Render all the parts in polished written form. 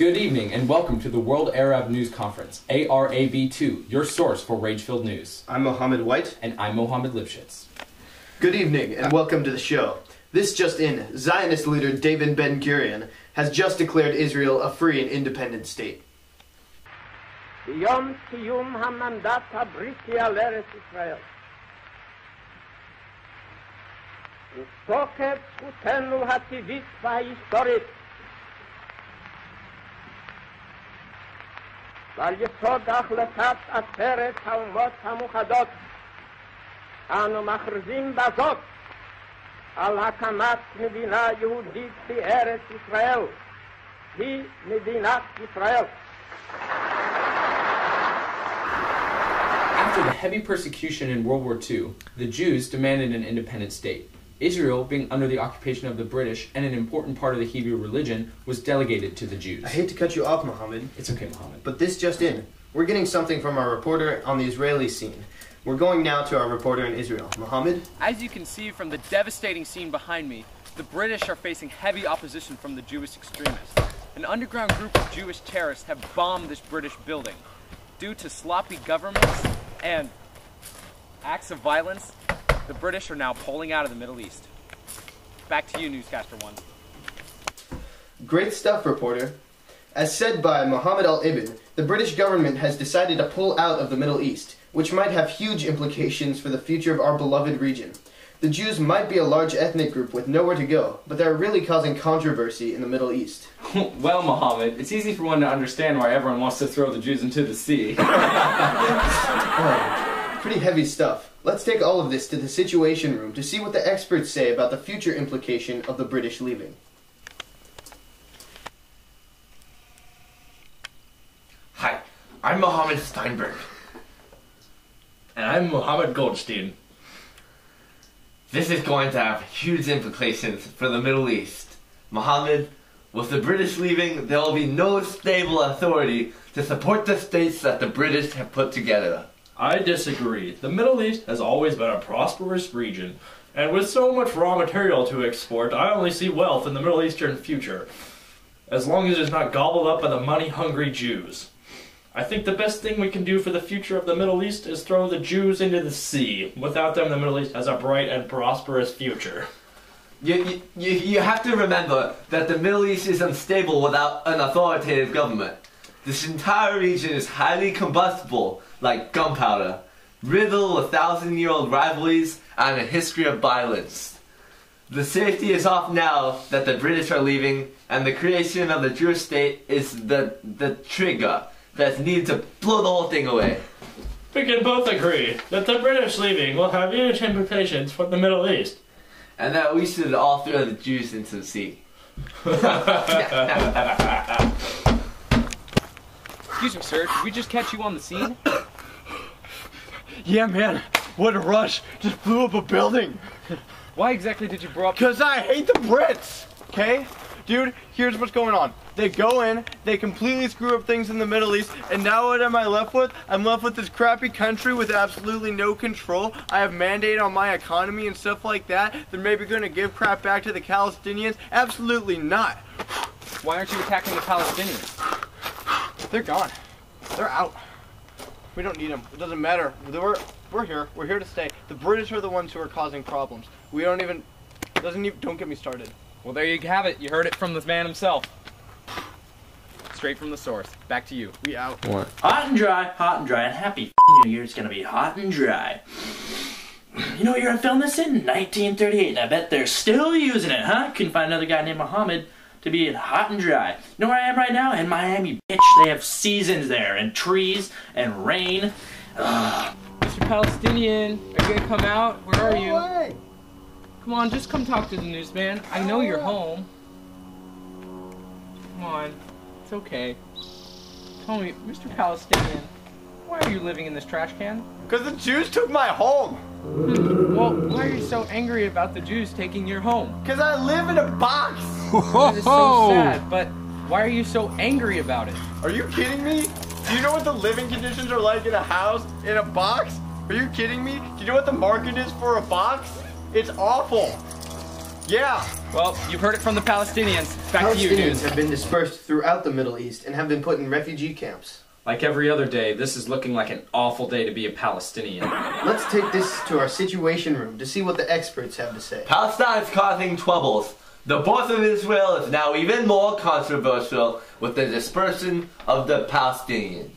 Good evening and welcome to the World Arab News Conference, ARAB2, your source for rage-filled news. I'm Mohammed White. And I'm Mohammed Lipschitz. Good evening and welcome to the show. This just in, Zionist leader David Ben-Gurion has just declared Israel a free and independent state. ביום סיום המנדט הבריטי על ארץ ישראל. מתוקף זכותנו הטבעית וההיסטורית ועל יסוד החלטת עצרת האומות המאוחדות אנו מכריזים בזאת על הקמת מדינה יהודית בארץ ישראל, היא מדינת ישראל. After the heavy persecution in World War II, the Jews demanded an independent state. Israel, being under the occupation of the British and an important part of the Hebrew religion, was delegated to the Jews. I hate to cut you off, Mohammed. It's okay, Mohammed. But this just in, we're getting something from our reporter on the Israeli scene. We're going now to our reporter in Israel. Mohammed? As you can see from the devastating scene behind me, the British are facing heavy opposition from the Jewish extremists. An underground group of Jewish terrorists have bombed this British building. Due to sloppy governments and acts of violence, the British are now pulling out of the Middle East. Back to you, Newscaster 1. Great stuff, reporter. As said by Mohammed Al-Ibn, the British government has decided to pull out of the Middle East, which might have huge implications for the future of our beloved region. The Jews might be a large ethnic group with nowhere to go, but they're really causing controversy in the Middle East. Well, Mohammed, it's easy for one to understand why everyone wants to throw the Jews into the sea. Oh, pretty heavy stuff. Let's take all of this to the Situation Room to see what the experts say about the future implication of the British leaving. Hi, I'm Mohammed Steinberg. And I'm Mohammed Goldstein. This is going to have huge implications for the Middle East. Mohammed, with the British leaving, there will be no stable authority to support the states that the British have put together. I disagree. The Middle East has always been a prosperous region, and with so much raw material to export, I only see wealth in the Middle Eastern future, as long as it's not gobbled up by the money-hungry Jews. I think the best thing we can do for the future of the Middle East is throw the Jews into the sea. Without them, the Middle East has a bright and prosperous future. You have to remember that the Middle East is unstable without an authoritative government. This entire region is highly combustible, like gunpowder, riddled with thousand-year-old rivalries and a history of violence. The safety is off now that the British are leaving, and the creation of the Jewish state is the trigger that's needed to blow the whole thing away. We can both agree that the British leaving will have huge implications for the Middle East. And that we should all throw the Jews into the sea. Excuse me, sir, did we just catch you on the scene? Yeah, man, what a rush. Just blew up a building. Why exactly did you blow up? Because I hate the Brits, okay? Dude, here's what's going on. They go in, they completely screw up things in the Middle East, and now what am I left with? I'm left with this crappy country with absolutely no control. I have mandate on my economy and stuff like that. They're maybe going to give crap back to the Palestinians. Absolutely not. Why aren't you attacking the Palestinians? They're gone. They're out. We don't need them. It doesn't matter. We're here. We're here to stay. The British are the ones who are causing problems. We don't even get me started. Well, there you have it. You heard it from the man himself. Straight from the source. Back to you. We out. What? Hot and dry, and happy New Year. It's gonna be hot and dry. You know what year I filmed this in? 1938, and I bet they're still using it, huh? Couldn't find another guy named Mohammed to be in hot and dry. You know where I am right now? In Miami, bitch. They have seasons there, and trees, and rain. Mr. Palestinian, are you gonna come out? Where are you? Come on, just come talk to the newsman. I know you're home. Come on. It's okay. Tell me, Mr. Palestinian, why are you living in this trash can? Because the Jews took my home. Well, why are you so angry about the Jews taking your home? Because I live in a box. That is so sad, but why are you so angry about it? Are you kidding me? Do you know what the living conditions are like in a house, in a box? Are you kidding me? Do you know what the market is for a box? It's awful. Yeah. Well, you've heard it from the Palestinians. Back to you, Palestinians dudes. have been dispersed throughout the Middle East and have been put in refugee camps. Like every other day, this is looking like an awful day to be a Palestinian. Let's take this to our situation room to see what the experts have to say. Palestine is causing troubles. The birth of Israel is now even more controversial with the dispersion of the Palestinians.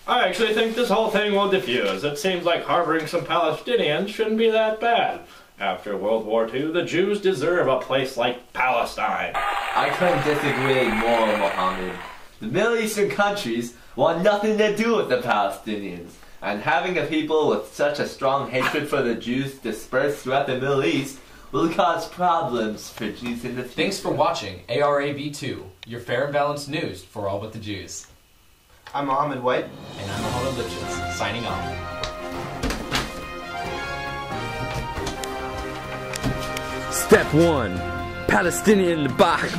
I actually think this whole thing will diffuse. It seems like harboring some Palestinians shouldn't be that bad. After World War II, the Jews deserve a place like Palestine. I couldn't disagree more, Mohammed. The Middle Eastern countries want nothing to do with the Palestinians, and having a people with such a strong hatred for the Jews dispersed throughout the Middle East will cause problems for Jews in the future. Thanks for watching ARAB2, your fair and balanced news for all but the Jews. I'm Mohammed White. And I'm Mohammed Lipschitz, signing off. Step 1. Palestinian in the box.